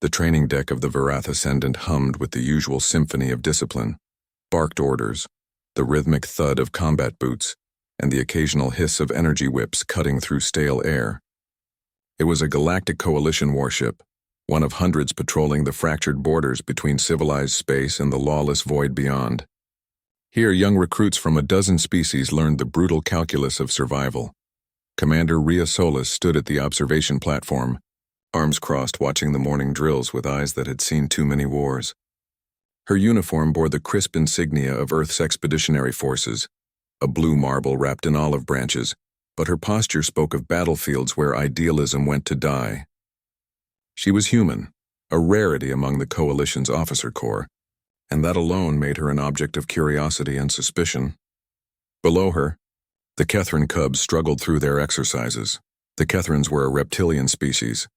The training deck of the Varath Ascendant hummed with the usual symphony of discipline, barked orders, the rhythmic thud of combat boots, and the occasional hiss of energy whips cutting through stale air. It was a galactic coalition warship, one of hundreds patrolling the fractured borders between civilized space and the lawless void beyond. Here, young recruits from a dozen species learned the brutal calculus of survival. Commander Rhea Solis stood at the observation platform, arms crossed, watching the morning drills with eyes that had seen too many wars. Her uniform bore the crisp insignia of Earth's expeditionary forces, a blue marble wrapped in olive branches, but her posture spoke of battlefields where idealism went to die. She was human, a rarity among the Coalition's officer corps, and that alone made her an object of curiosity and suspicion. Below her, the Kethran cubs struggled through their exercises. The Kethrans were a reptilian species,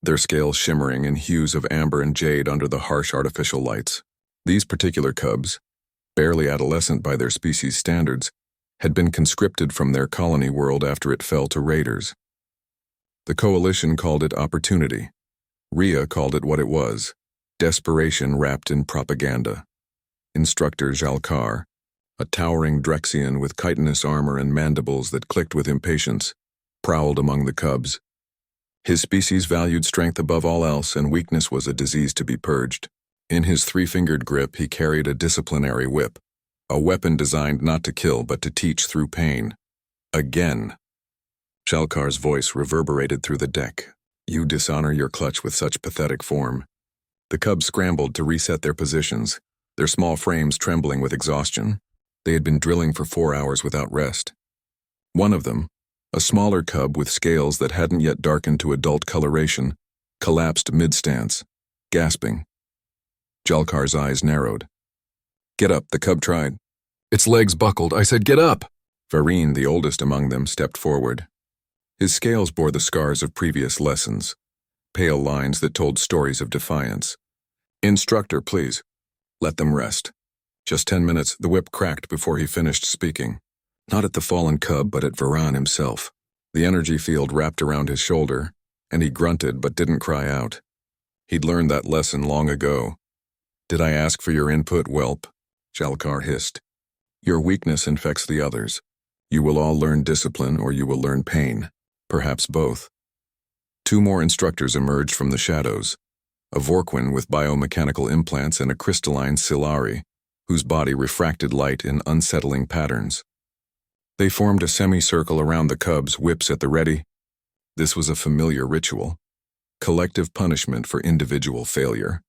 their scales shimmering in hues of amber and jade under the harsh artificial lights. These particular cubs, barely adolescent by their species standards, had been conscripted from their colony world after it fell to raiders. The Coalition called it opportunity. Rhea called it what it was, desperation wrapped in propaganda. Instructor Jalkar, a towering Drexian with chitinous armor and mandibles that clicked with impatience, prowled among the cubs. His species valued strength above all else, and weakness was a disease to be purged. In his three-fingered grip, he carried a disciplinary whip, a weapon designed not to kill but to teach through pain. Again. Shalkar's voice reverberated through the deck. You dishonor your clutch with such pathetic form. The cubs scrambled to reset their positions, their small frames trembling with exhaustion. They had been drilling for 4 hours without rest. One of them, a smaller cub with scales that hadn't yet darkened to adult coloration, collapsed mid-stance, gasping. Jalkar's eyes narrowed. Get up, the cub tried. Its legs buckled. I said, get up! Vareen, the oldest among them, stepped forward. His scales bore the scars of previous lessons, pale lines that told stories of defiance. Instructor, please. Let them rest. Just 10 minutes, the whip cracked before he finished speaking. Not at the fallen cub, but at Varan himself. The energy field wrapped around his shoulder, and he grunted but didn't cry out. He'd learned that lesson long ago. Did I ask for your input, whelp? Jalkar hissed. Your weakness infects the others. You will all learn discipline or you will learn pain. Perhaps both. 2 more instructors emerged from the shadows. A Vorquin with biomechanical implants and a crystalline Silari, whose body refracted light in unsettling patterns. They formed a semicircle around the cubs, whips at the ready. This was a familiar ritual. Collective punishment for individual failure.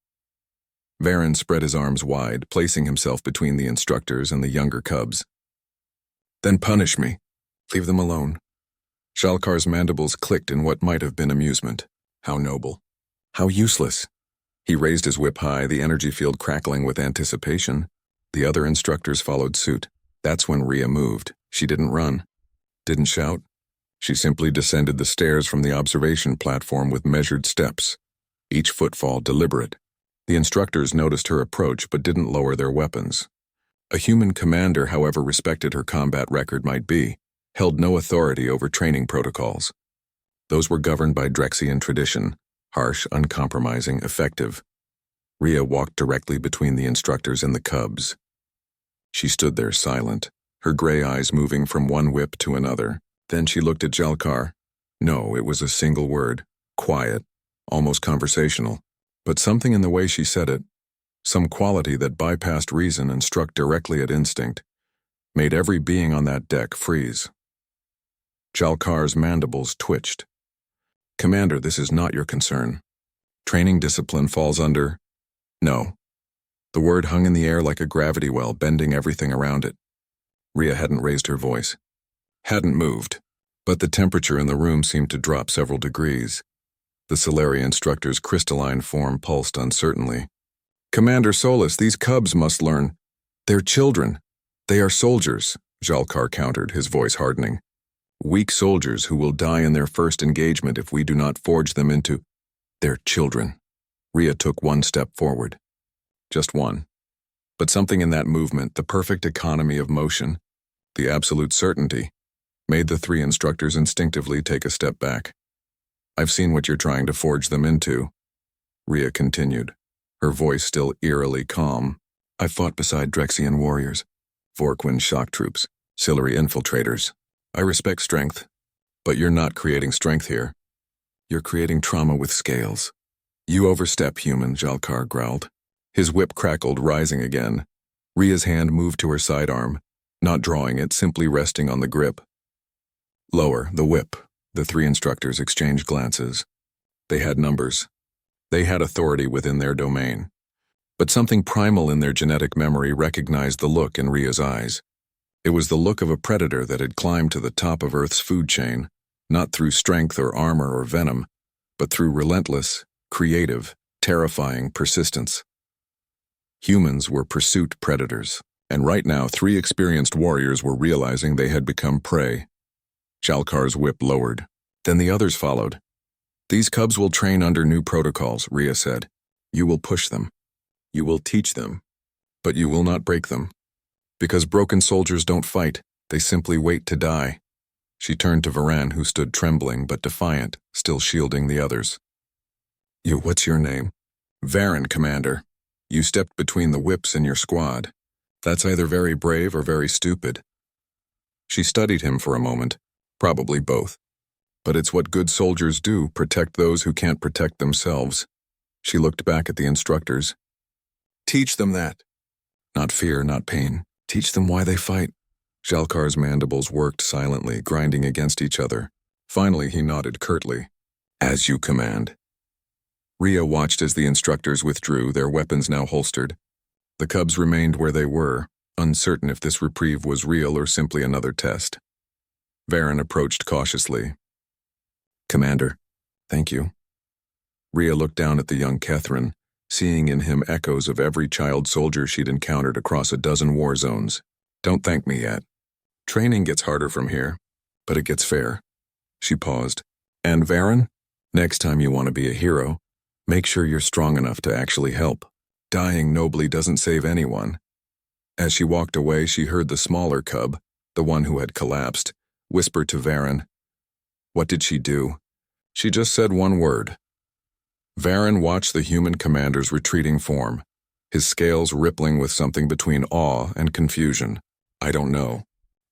Varen spread his arms wide, placing himself between the instructors and the younger cubs. Then punish me. Leave them alone. Shalkar's mandibles clicked in what might have been amusement. How noble. How useless. He raised his whip high, the energy field crackling with anticipation. The other instructors followed suit. That's when Rhea moved. She didn't run. Didn't shout. She simply descended the stairs from the observation platform with measured steps, each footfall deliberate. The instructors noticed her approach but didn't lower their weapons. A human commander, however respected her combat record might be, held no authority over training protocols. Those were governed by Drexian tradition, harsh, uncompromising, effective. Rhea walked directly between the instructors and the cubs. She stood there silent, her gray eyes moving from one whip to another. Then she looked at Jalkar. No, it was a single word, quiet, almost conversational. But something in the way she said it, some quality that bypassed reason and struck directly at instinct, made every being on that deck freeze. Jalkar's mandibles twitched. Commander, this is not your concern. Training discipline falls under... No. The word hung in the air like a gravity well, bending everything around it. Rhea hadn't raised her voice. Hadn't moved. But the temperature in the room seemed to drop several degrees. The Solari instructor's crystalline form pulsed uncertainly. Commander Solis, these cubs must learn. They're children. They are soldiers, Jalkar countered, his voice hardening. Weak soldiers who will die in their first engagement if we do not forge them into... They're children. Rhea took one step forward. Just one. But something in that movement, the perfect economy of motion, the absolute certainty, made the 3 instructors instinctively take a step back. I've seen what you're trying to forge them into. Rhea continued, her voice still eerily calm. I fought beside Drexian warriors, Vorquin shock troops, Siluri infiltrators. I respect strength, but you're not creating strength here. You're creating trauma with scales. You overstep, human, Jalkar growled. His whip crackled, rising again. Rhea's hand moved to her sidearm, not drawing it, simply resting on the grip. Lower, the whip. The three instructors exchanged glances. They had numbers. They had authority within their domain. But something primal in their genetic memory recognized the look in Rhea's eyes. It was the look of a predator that had climbed to the top of Earth's food chain, not through strength or armor or venom, but through relentless, creative, terrifying persistence. Humans were pursuit predators, and right now 3 experienced warriors were realizing they had become prey. Jalkar's whip lowered. Then the others followed. These cubs will train under new protocols, Rhea said. You will push them. You will teach them. But you will not break them. Because broken soldiers don't fight, they simply wait to die. She turned to Varan, who stood trembling but defiant, still shielding the others. What's your name? Varan, Commander. You stepped between the whips in your squad. That's either very brave or very stupid. She studied him for a moment, probably both. But it's what good soldiers do, protect those who can't protect themselves. She looked back at the instructors. Teach them that. Not fear, not pain. Teach them why they fight. Jalkar's mandibles worked silently, grinding against each other. Finally, he nodded curtly. As you command. Rhea watched as the instructors withdrew, their weapons now holstered. The cubs remained where they were, uncertain if this reprieve was real or simply another test. Varan approached cautiously. Commander, thank you. Rhea looked down at the young Kethrin, seeing in him echoes of every child soldier she'd encountered across a dozen war zones. Don't thank me yet. Training gets harder from here, but it gets fair. She paused. And Varan, next time you want to be a hero, make sure you're strong enough to actually help. Dying nobly doesn't save anyone. As she walked away, she heard the smaller cub, the one who had collapsed, whisper to Varan. What did she do? She just said one word. Varan watched the human commander's retreating form, his scales rippling with something between awe and confusion. I don't know.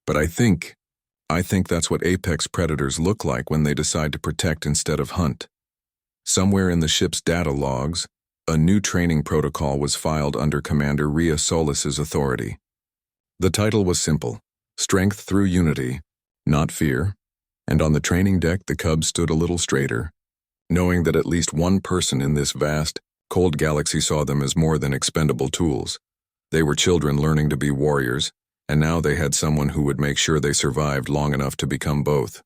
But I think that's what apex predators look like when they decide to protect instead of hunt. Somewhere in the ship's data logs, a new training protocol was filed under Commander Rhea Solis's authority. The title was simple, Strength Through Unity, Not Fear, and on the training deck the cubs stood a little straighter, knowing that at least one person in this vast, cold galaxy saw them as more than expendable tools. They were children learning to be warriors, and now they had someone who would make sure they survived long enough to become both.